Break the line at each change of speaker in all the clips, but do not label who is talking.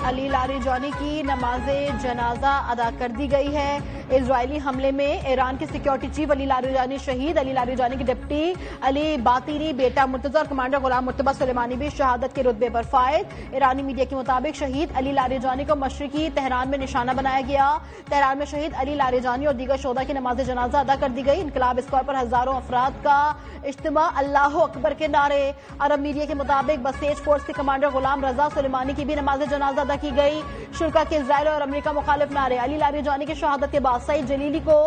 Ali Larijani की नमाजे जनाजा अदा कर दी गई है। इजरायली हमले में ईरान के सिक्योरिटी चीफ अली लारिजानी शहीद। अली लारिजानी के डिप्टी अली बातीरी, बेटा मुर्तजा और कमांडर गुलाम मुर्तबा सुलेमानी भी शहादत के रुतबे पर फायद। ईरानी मीडिया के मुताबिक शहीद अली लारिजानी को मशरिकी तेहरान में निशाना बनाया गया। तेहरान में शहीद अली लारिजानी और दीगर शोधा की नमाज जनाजा अदा कर दी गई। इनकलाब स्क्वायर पर हजारों अफराद का इज्तिमा, अल्लाह अकबर के नारे। अरब मीडिया के मुताबिक बसेज फोर्स के कमांडर गुलाम रजा सुलेमानी की भी नमाज जनाजा अदा की गई। शुरा के इजराइल और अमेरिका मुखालिफ नारे। अली लारिजानी की शहादत के बाद सईद जलीली को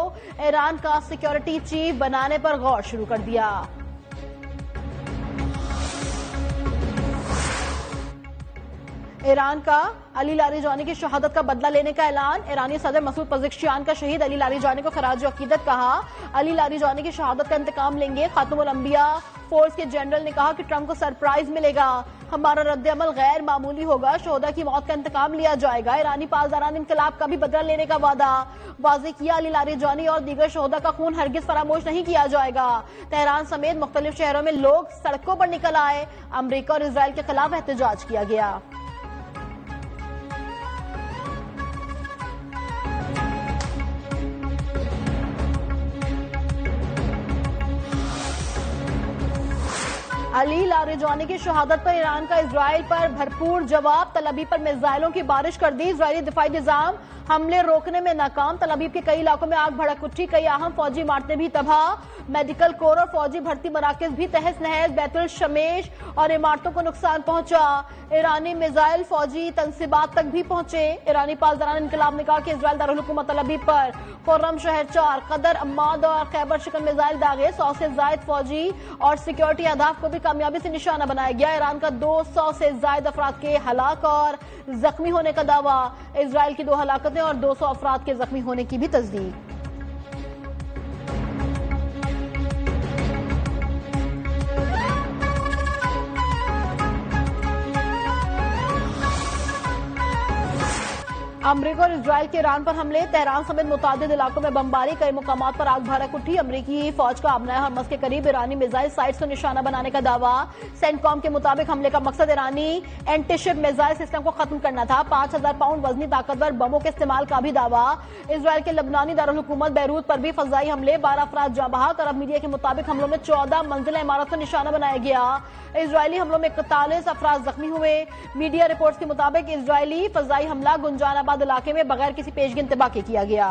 ईरान का सिक्योरिटी चीफ बनाने पर गौर शुरू कर दिया। ईरान का अली लारिजानी की शहादत का बदला लेने का ऐलान। ईरानी सदर मसूद पज़ेश्कियान का शहीद अली लारिजानी को खराज अकीदत कहा। अली लारिजानी की शहादत का इंतकाम लेंगे। खातमुल अंबिया फोर्स के जनरल ने कहा कि ट्रंप को सरप्राइज मिलेगा। हमारा रद्द-ए-अमल गैर मामूली होगा। शोहदा की मौत का इंतकाम लिया जाएगा। ईरानी पासदारान इनकलाब का भी बदला लेने का वादा वाज़ेह किया। अली लारिजानी और दीगर शोहदा का खून हरगिज फरामोश नहीं किया जाएगा। तेहरान समेत मुख्तलिफ शहरों में लोग सड़कों पर निकल आए। अमरीका और इसराइल के खिलाफ एहतजाज किया गया। अली लारिजानी की शहादत पर ईरान का इजराइल पर भरपूर जवाब। तल अबीब पर मिसाइलों की बारिश कर दी। इजरायली दिफाई निजाम हमले रोकने में नाकाम। तल अबीब के कई इलाकों में आग भड़क उठी। कई अहम फौजी इमारतें भी तबाह। मेडिकल कोर और फौजी भर्ती मराकज भी तहस नहस। बैतुल शमेश और इमारतों को नुकसान पहुंचा। ईरानी मिसाइल फौजी तनसीबात तक भी पहुंचे। ईरानी पासदारान इनकलाब ने कहा कि इजराइल दारुल हुकूमत तल अबीब पर खुर्रम शहर 4, कदर, अम्माद और खैबर शिकन मिसाइल दागे। 100 से जायद फौजी और सिक्योरिटी अहदाफ को भी कामयाबी से निशाना बनाया गया। ईरान का 200 से जायद अफराद के हलाक और जख्मी होने का दावा। इजराइल की 2 हलाकतें और 200 अफराद के जख्मी होने की भी तस्दीक। अमरीका और इजराइल के ईरान पर हमले। तेहरान समेत मुतादिद इलाकों में बमबारी। कई मुकामात पर आग भड़क उठी। अमरीकी फौज का आबनाया हरमस के करीब ईरानी मिसाइल साइट्स को निशाना बनाने का दावा। सेंटकॉम के मुताबिक हमले का मकसद ईरानी एंटीशिप मिसाइल सिस्टम को खत्म करना था। 5000 पाउंड वजनी ताकतवर बमों के इस्तेमाल का भी दावा। इजराइल के लबनानी दारुल हुकूमत बैरूत पर भी फजाई हमले। 12 अफराद जाँ बहक। अरब मीडिया के मुताबिक हमलों में 14 मंजिला इमारत को निशाना बनाया गया। इजरायली हमलों में 41 अफराद जख्मी हुए। मीडिया रिपोर्ट्स के मुताबिक इजरायली फजाई हमला गुंजानाबाद इलाके में बगैर किसी पेशगी इंतबाह के किया गया।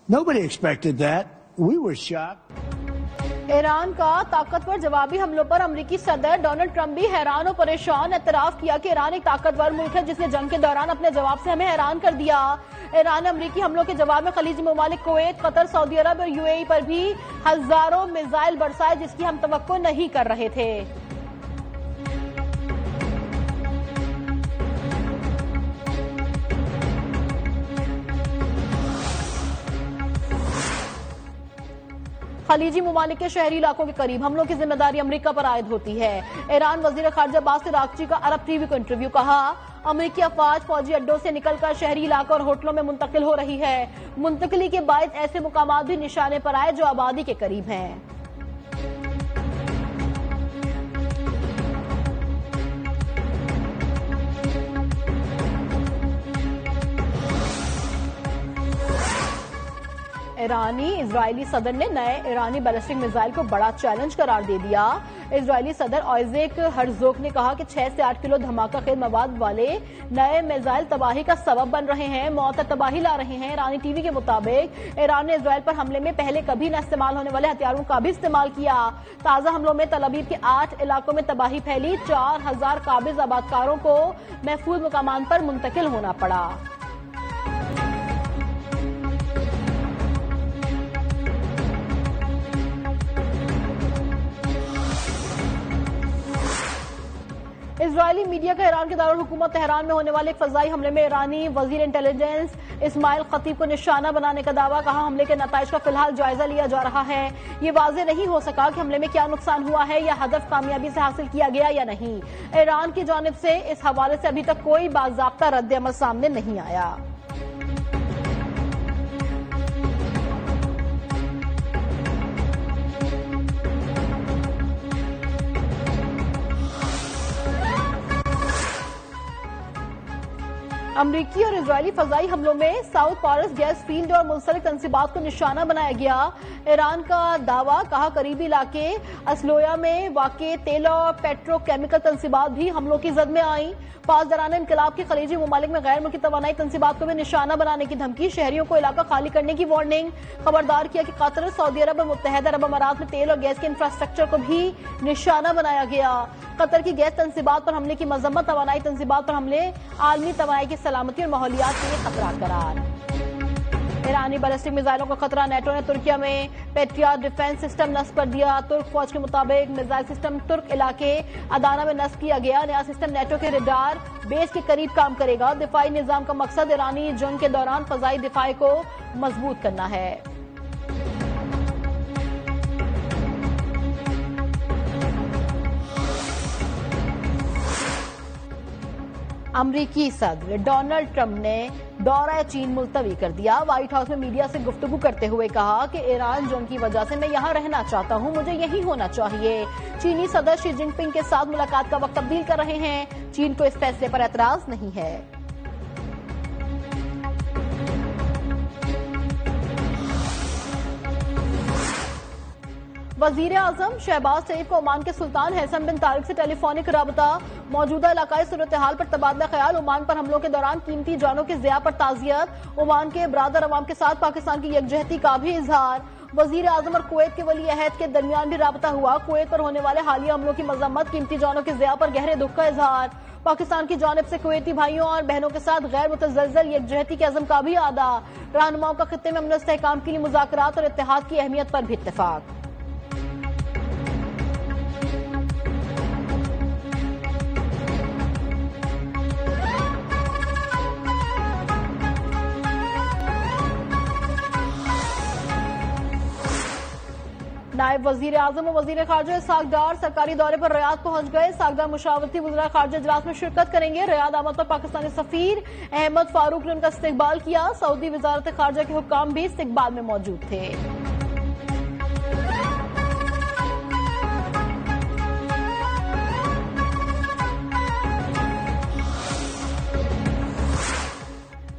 Nobody expected that. We were shocked.
Iran का ताकतवर जवाबी हमलों पर अमरीकी सदर डोनाल्ड ट्रंप भी हैरान और परेशान। एतराफ किया कि ईरान एक ताकतवर मुल्क है जिसने जंग के दौरान अपने जवाब से हमें हैरान कर दिया। ईरान ने अमरीकी हमलों के जवाब में खलीजी ममालिक कुवैत, कतर, सऊदी अरब और यूएई पर भी हजारों मिसाइल बरसाए जिसकी हम तवक्को नहीं कर रहे थे। खलीजी ममालिक के शहरी इलाकों के करीब हमलों की जिम्मेदारी अमरीका पर आयद होती है। ईरान वजीर खारजा बासिर आगची का अरब टीवी को इंटरव्यू। कहा, अमरीकी अफवाज फौजी अड्डों से निकलकर शहरी इलाकों और होटलों में मुंतकिल हो रही है। मुंतकिली के बायस ऐसे मुकामात भी निशाने पर आए जो आबादी के करीब हैं। ईरानी इजरायली सदर ने नए ईरानी बैलिस्टिक मिसाइल को बड़ा चैलेंज करार दे दिया। इजरायली सदर आइजेक हर्जोग ने कहा कि 6 से 8 किलो धमाका खेल मवाद वाले नए मिसाइल तबाही का सबब बन रहे हैं, मौत तबाही ला रहे हैं। ईरानी टीवी के मुताबिक ईरान ने इजरायल पर हमले में पहले कभी न इस्तेमाल होने वाले हथियारों का भी इस्तेमाल किया। ताजा हमलों में तल अबीब के 8 इलाकों में तबाही फैली। 4000 काबिज आबादकारों को महफूज मुकामान पर मुंतकिल होना पड़ा। इजरायली मीडिया का ईरान के दारुल हुकूमत तेहरान में होने वाले एक फजाई हमले में ईरानी वजीर इंटेलिजेंस इस्माइल खतीब को निशाना बनाने का दावा। कहा, हमले के नताइज का फिलहाल जायजा लिया जा रहा है। ये वाजे नहीं हो सका कि हमले में क्या नुकसान हुआ है या हदफ कामयाबी से हासिल किया गया या नहीं। ईरान की जानिब से इस हवाले से अभी तक कोई बाज़ाब्ता रद्द-ए-अमल सामने नहीं आया। अमरीकी और इजरायली फजाई हमलों में साउथ पारस गैस फील्ड और मुंसलिक तंसीबात को निशाना बनाया गया। ईरान का दावा। कहा, करीबी इलाके असलोया में वाक़े तेल और पेट्रोकेमिकल तंसीबात भी हमलों की जद में आई। पासदारान इनकलाब के खलीजी ममालिक में गैर मुल्की तवानाई तंसीबात को भी निशाना बनाने की धमकी। शहरियों को इलाका खाली करने की वार्निंग। खबरदार किया कि कतर, सऊदी अरब और मुत्तहदा अरब अमारात में तेल और गैस के इंफ्रास्ट्रक्चर को भी निशाना बनाया गया। कतर की गैस तंसीबात पर हमले की मजम्मत। तवानाई तंसीबात पर हमले आलमी तवानाई की सलामती और माहौलियात के लिए खतरा करार। ईरानी बैलिस्टिक मिसाइलों का खतरा। नेटो ने तुर्किया में पेट्रियट डिफेंस सिस्टम नस्ब कर दिया। तुर्क फौज के मुताबिक मिसाइल सिस्टम तुर्क इलाके अदाना में नस्ब किया गया। नया सिस्टम नेटो के रडार बेस के करीब काम करेगा। दिफाई निजाम का मकसद ईरानी जंग के दौरान फजाई दिफाई को मजबूत करना है। अमरीकी सदर डोनाल्ड ट्रंप ने दौरा चीन मुलतवी कर दिया। व्हाइट हाउस में मीडिया से गुफ्तगू करते हुए कहा कि ईरान जंग की वजह से मैं यहां रहना चाहता हूं, मुझे यही होना चाहिए। चीनी सदर शी जिनपिंग के साथ मुलाकात का वक्त तब्दील कर रहे हैं। चीन को इस फैसले पर एतराज नहीं है। वजीर आजम शहबाज शरीफ को ओमान के सुल्तान हैसम बिन तारिक से टेलीफोनिक राबता। मौजूदा इलाकाई सूरत हाल पर तबादला ख्याल। ओमान पर हमलों के दौरान कीमती जानों के ज़िया पर ताज़ियत। ओमान के बरादर अवाम के साथ पाकिस्तान की यकजहती का भी इजहार। वजीर आजम और कुवैत के वली अहद के दरमियान भी राबता हुआ। कुवैत पर होने वाले हालिया हमलों की मजम्मत। कीमती जानों के ज़िया पर गहरे दुख का इजहार। पाकिस्तान की जानिब से कुवैती भाइयों और बहनों के साथ गैर मुतज़लज़ल यकजहती के अज़म का भी आदा। रहनुमाओं का खित्ते में अमन और इस्तेहकाम के लिए मुज़ाकरात और इत्तेहाद की अहमियत पर भी इत्तेफाक। नायब वजीर आजम और वजीर खारजा इसहाक डार सरकारी दौरे पर रियाद पहुंच गए। इसहाक मुशावरती वज़ीर खारजा इजलास में शिरकत करेंगे। रियाद आमद पर पाकिस्तानी सफीर अहमद फारूक ने उनका इस्तकबाल किया। सऊदी वजारत खारजा के हुक्काम भी इस्तकबाल में मौजूद थे।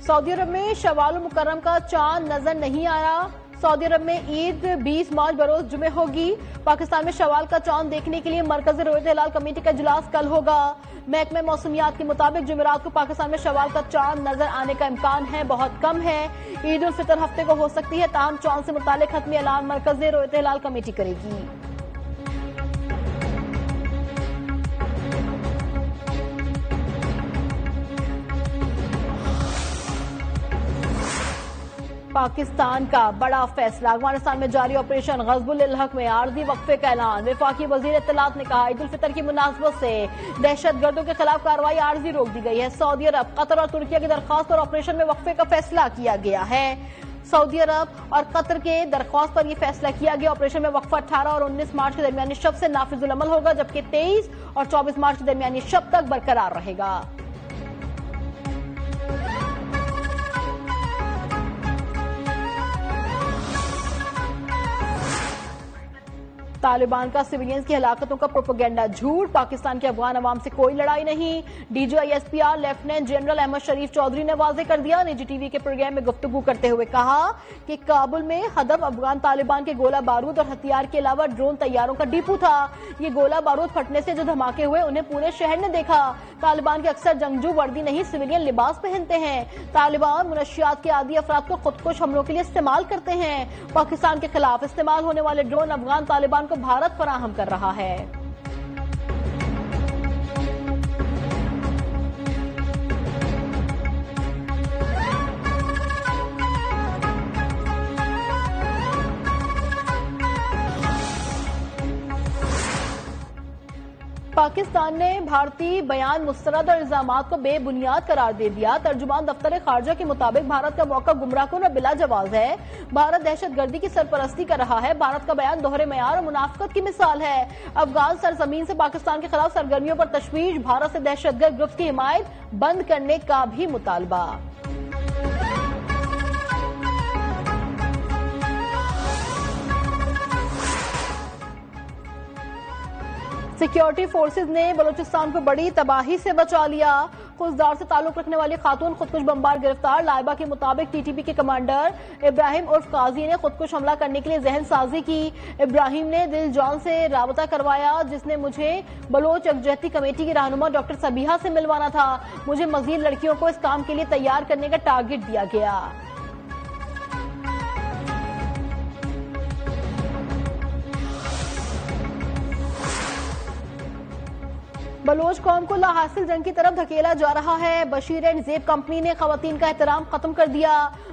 सऊदी अरब में शवाल मुकर्रम का चांद नजर नहीं आया। सऊदी अरब में ईद 20 मार्च बरोज जुमे होगी। पाकिस्तान में शवाल का चांद देखने के लिए मरकजी रोयत हिलाल कमेटी का इजलास कल होगा। महकमे मौसमियात के मुताबिक जुमेरात को पाकिस्तान में शवाल का चांद नजर आने का इम्कान है, बहुत कम है। ईद उल फितर हफ्ते को हो सकती है, ताहम चांद से मुतालिक हतमी ऐलान मरकजी रोयत हिलाल कमेटी करेगी। पाकिस्तान का बड़ा फैसला। अफगानिस्तान में जारी ऑपरेशन गज़बुल हक में आर्जी वक्फे का ऐलान। वफाकी वजीर इत्तलात ने कहा, ईद उल फितर की मुनासबत से दहशतगर्दों के खिलाफ कार्रवाई आर्जी रोक दी गई है। सऊदी अरब, कतर और तुर्किया की दरख्वास्त पर ऑपरेशन में वक्फे का फैसला किया गया है। सऊदी अरब और कतर के दरख्वास्त पर यह फैसला किया गया। ऑपरेशन में वक्फा 18 और 19 मार्च के दरमियानी शब से नाफिजुल अमल होगा, जबकि 23 और 24 मार्च के दरमियानी शब तक बरकरार रहेगा। तालिबान का सिविलियंस की हलाकतों का प्रोपेगेंडा झूठ। पाकिस्तान के अफगान अवाम से कोई लड़ाई नहीं। DGISPR लेफ्टिनेंट जनरल अहमद शरीफ चौधरी ने वाजे कर दिया। निजी टीवी के प्रोग्राम में गुफ्तगू करते हुए कहा कि काबुल में हदफ अफगान तालिबान के गोला बारूद और हथियार के अलावा ड्रोन तैयारों का डिपो था। ये गोला बारूद फटने से जो धमाके हुए उन्हें पूरे शहर ने देखा। तालिबान के अक्सर जंगजू वर्दी नहीं, सिविलियन लिबास पहनते हैं। तालिबान मुनशियात के आदि अफराद को खुदकुश हमलों के लिए इस्तेमाल करते हैं। पाकिस्तान के खिलाफ इस्तेमाल होने वाले ड्रोन अफगान तालिबान को भारत फराहम कर रहा है। पाकिस्तान ने भारतीय बयान मुस्तरद और इल्जामात को बेबुनियाद करार दे दिया। तर्जुमान दफ्तर खारजा के मुताबिक भारत का मौका गुमराहकुन और बिला जवाब है। भारत दहशतगर्दी की सरपरस्ती कर रहा है। भारत का बयान दोहरे मयार और मुनाफिकत की मिसाल है। अफगान सरजमीन से पाकिस्तान के खिलाफ सरगर्मियों पर तशवीश, भारत से दहशतगर्द ग्रुप की हिमायत बंद करने का भी मुतालबा। सिक्योरिटी फोर्सेज ने बलूचिस्तान को बड़ी तबाही से बचा लिया। खुजदार से ताल्लुक रखने वाली खातून खुदकुश बमबार गिरफ्तार। लाइबा के मुताबिक टीटीपी के कमांडर इब्राहिम उर्फ काजी ने खुदकुश हमला करने के लिए जहन साजी की। इब्राहिम ने दिल जॉन से राबता करवाया, जिसने मुझे बलोच यकजहती कमेटी की रहनुमा डॉक्टर सबीहा से मिलवाना था। मुझे मजीद लड़कियों को इस काम के लिए तैयार करने का टारगेट दिया गया। बलोच कौम को लाहासिल जंग की तरफ धकेला जा रहा है। बशीर एंड जेब कंपनी ने खवातीन का एहतराम खत्म कर दिया।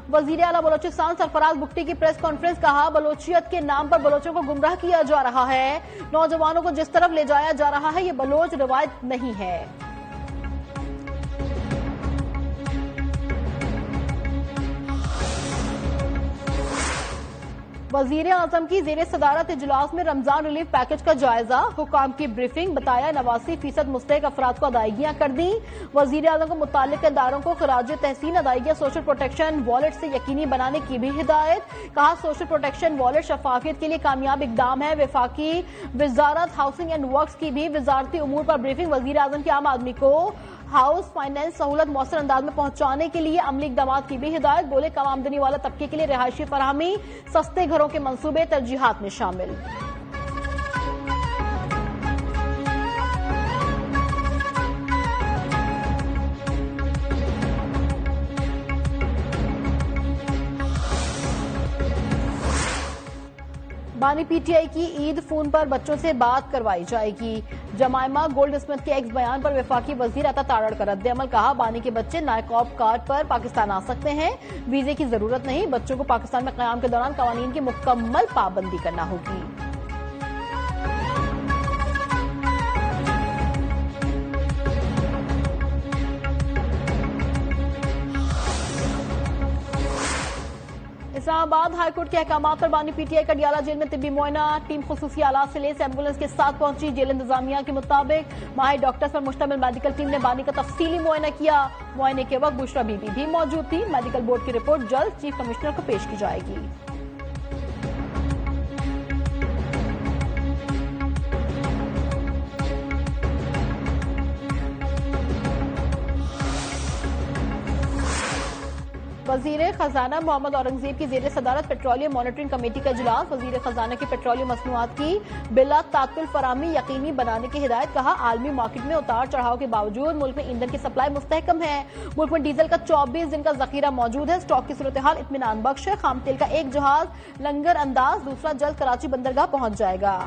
वजीर आला बलोचिस्तान सरफराज बुख्ती की प्रेस कॉन्फ्रेंस, कहा बलोचियत के नाम पर बलोचों को गुमराह किया जा रहा है। नौजवानों को जिस तरफ ले जाया जा रहा है, ये बलोच रिवायत नहीं है। वजीर आजम की जेर सदारत इजलास में रमजान रिलीफ पैकेज का जायजा, हुकाम की ब्रीफिंग। बताया 89% मुस्तहिक अफराद को अदायगियां कर दी। वजीर आजम को मुताल्लिक इदारों को खराज तहसीन अदायगियां सोशल प्रोटेक्शन वॉलेट से यकीनी बनाने की भी हिदायत। कहा सोशल प्रोटेक्शन वॉलेट शफाफियत के लिए कामयाब इकदाम है। वफाकी वजारत हाउसिंग एंड वर्क्स की भी वजारती उमूर पर ब्रीफिंग। वजीर आजम की आम आदमी को हाउस फाइनेंस सहूलत मौसर अंदाज में पहुंचाने के लिए अमली इकदाम की भी हिदायत। बोले कम आमदनी वाला तबके के लिए रिहायशी फराहमी, सस्ते घरों के मंसूबे तरजीहात में शामिल। बानी पीटीआई की ईद फोन पर बच्चों से बात करवाई जाएगी। जमायमा गोल्ड स्मिथ के एक्स बयान पर वफाकी वजीर अता तारड़ का रद्द-ए-अमल। कहा बानी के बच्चे नायकॉब कार्ड पर पाकिस्तान आ सकते हैं, वीजे की जरूरत नहीं। बच्चों को पाकिस्तान में कयाम के दौरान कवानीन की मुकम्मल पाबंदी करना होगी। इस्लामाबाद हाईकोर्ट के अहकामात पर बानी पीटीआई का डियाला जेल में तिब्बी मुआयना। टीम खुसूसी आलात से लेस एम्बुलेंस के साथ पहुंची। जेल इंतजामिया के मुताबिक माहिर डॉक्टर्स पर मुश्तमिल मेडिकल टीम ने बानी का तफसीली मुआयना किया। मुआयने के वक्त बुशरा बीबी भी मौजूद थी। मेडिकल बोर्ड की रिपोर्ट जल्द चीफ कमिश्नर को पेश की जाएगी। वजीर खजाना मोहम्मद औरंगजेब की जेर सदारत पेट्रोलियम मॉनिटरिंग कमेटी का इजलास। वजीर खजाना की पेट्रोलियम मसनूआत की बिला तात्तुल फराहमी यकीनी बनाने की हिदायत। कहा आलमी मार्केट में उतार चढ़ाव के बावजूद मुल्क में ईंधन की सप्लाई मुस्तहकम है। मुल्क में डीजल का 24 दिन का जखीरा मौजूद है। स्टॉक की सूरत हाल इत्मीनान बख्श है। खाम तेल का एक जहाज लंगर अंदाज, दूसरा जल्द कराची बंदरगाह पहुंच जाएगा।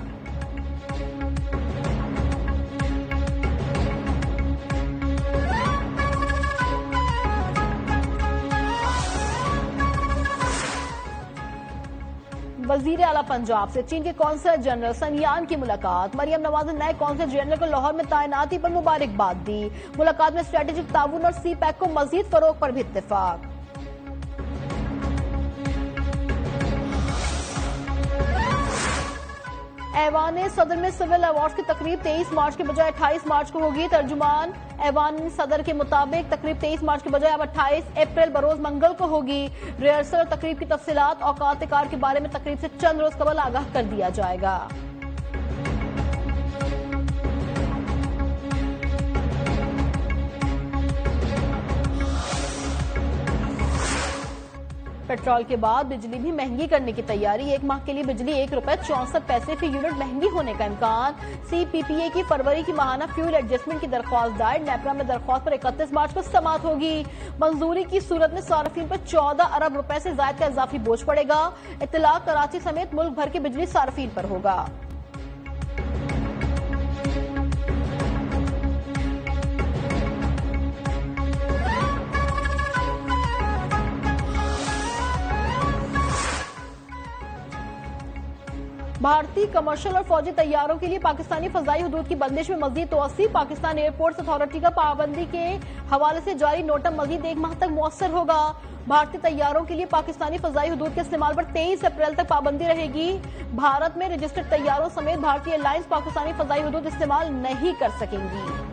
वजीर आला पंजाब से चीन के कौंसल जनरल सनयान की मुलाकात। मरियम नवाज ने नए कौंसल जनरल को लाहौर में तैनाती पर मुबारकबाद दी। मुलाकात में स्ट्रेटेजिक ताउन और सी पैक को मजीद फरोग पर भी इत्तेफाक। ऐवान सदर में सिविल अवार्ड्स की तकरीब 23 मार्च के बजाय 28 मार्च को होगी। तर्जुमान ऐवान सदर के मुताबिक तकरीब 23 मार्च के बजाय अब 28 अप्रैल बरोज मंगल को होगी। रिहर्सल और तकरीब की तफसीलात औकात कार के बारे में तकरीब से चंद रोज कबल आगाह कर दिया जाएगा। पेट्रोल के बाद बिजली भी महंगी करने की तैयारी। एक माह के लिए बिजली ₹1.64 फी यूनिट महंगी होने का इम्कान। सीपीपीए की फरवरी की माहाना फ्यूल एडजस्टमेंट की दरख्वास्त दायर। नेपरा में दरख्वास्त पर 31 मार्च को समाअत होगी। मंजूरी की सूरत में सार्फिन पर 14 अरब रुपए से ज्यादा का इजाफी बोझ पड़ेगा। इत्तलाक कराची समेत मुल्क भर की बिजली सार्फिन पर होगा। भारतीय कमर्शियल और फौजी तैयारों के लिए पाकिस्तानी फजाई हुदूद की बंदिश में मजीद तोसी। पाकिस्तान एयरपोर्ट्स अथॉरिटी का पाबंदी के हवाले से जारी नोटा मजीद 1 माह तक मुअस्सर होगा। भारतीय तैयारों के लिए पाकिस्तानी फजाई हुदूद के इस्तेमाल पर 23 अप्रैल तक पाबंदी रहेगी। भारत में रजिस्टर्ड तैयारों समेत भारतीय एयरलाइंस पाकिस्तानी फजाई हुदूद इस्तेमाल नहीं कर सकेंगी।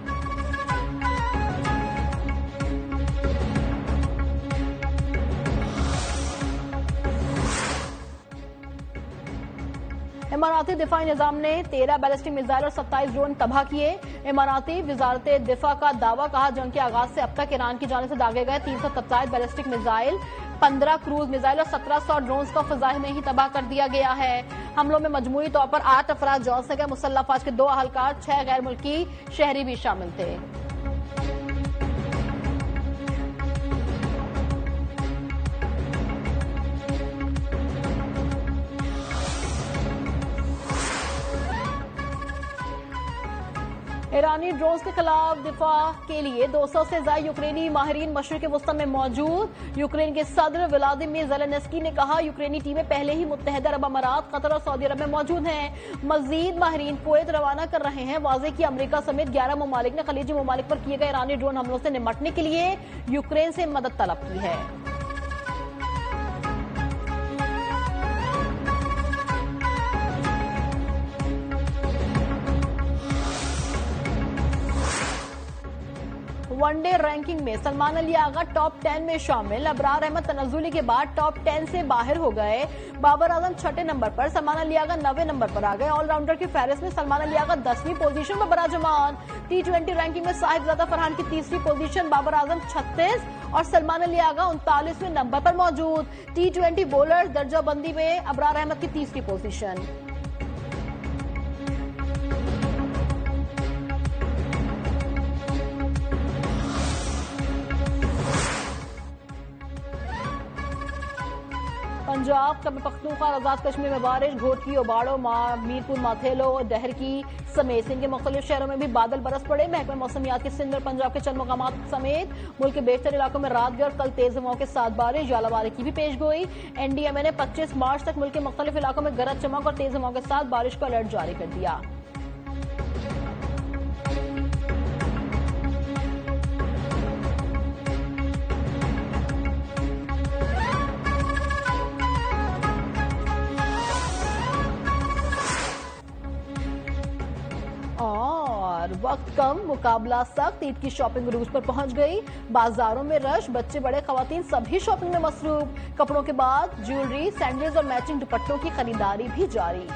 इमाराती दिफाई निजाम ने 13 बैलिस्टिक मिसाइल और 27 ड्रोन तबाह किए। इमाराती वजारत दिफा का दावा, कहा जंग के आगाज से अब तक ईरान की जानिब से दागे गए 327 बैलिस्टिक मिसाइल, 15 क्रूज मिसाइल और 1700 ड्रोन को फजाई में ही तबाह कर दिया गया है। हमलों में मजमूई तौर पर 8 अफराद जौन से गए। मुसल्लह अफवाज के 2 अहलकार, 6 गैर मुल्की शहरी भी शामिल थे। ईरानी ड्रोन्स के खिलाफ दिफा के लिए 200 से ज्यादा यूक्रेनी माहिरीन मशरिक वस्ती में मौजूद। यूक्रेन के सदर व्लादिमीर ज़ेलेंस्की ने कहा यूक्रेनी टीमें पहले ही मुत्तहिदा अरब अमारात, कतर और सऊदी अरब में मौजूद हैं। मजीद माहिरीन कुवैत रवाना कर रहे हैं। वाज़ेह की अमेरिका समेत 11 ममालिक ने खलीजी ममालिक पर किए गए ईरानी ड्रोन हमलों से निपटने के लिए यूक्रेन से मदद तलब की है। वनडे रैंकिंग में सलमान अली आगा टॉप 10 में शामिल। अबरार अहमद तनज़्ज़ुली के बाद टॉप 10 से बाहर हो गए। बाबर आजम 6ठे नंबर पर, सलमान अली आगा 9वें नंबर पर आ गए। ऑलराउंडर की फहरिस्त में सलमान अली आगा 10वीं पोजीशन पर बराजमान। T20 रैंकिंग में साहिबजादा फरहान की 3री पोजीशन, बाबर आजम 36 और सलमान अली आगा 39वें नंबर पर मौजूद। T20 बॉलर दर्जा बंदी में अबरार अहमद की 3री पोजीशन। पंजाब, खैबर पख्तूनख्वा और आजाद कश्मीर में बारिश। घोटकी, ओबाड़ो, मीरपुर, माथेलो और डहरकी समेत सिंध के मुख्तलिफ शहरों में भी बादल बरस पड़े। महकमा मौसमियात के सिंध और पंजाब के चंद मकामात समेत मुल्क के बेशतर इलाकों में रात गए और कल तेज हवाओं के साथ बारिश, जालाबारी की भी पेश गोई। NDMA ने 25 मार्च तक मुल्क के मुख्तलिफ इलाकों में गरज चमक और तेज हवाओं के साथ बारिश का अलर्ट जारी कर दिया। और वक्त कम, मुकाबला सख्त। ईद की शॉपिंग रूज पर पहुंच गई। बाजारों में रश, बच्चे बड़े खवातीन सभी शॉपिंग में मसरूफ। कपड़ों के बाद ज्वेलरी, सैंडल्स और मैचिंग दुपट्टों की खरीदारी भी जारी।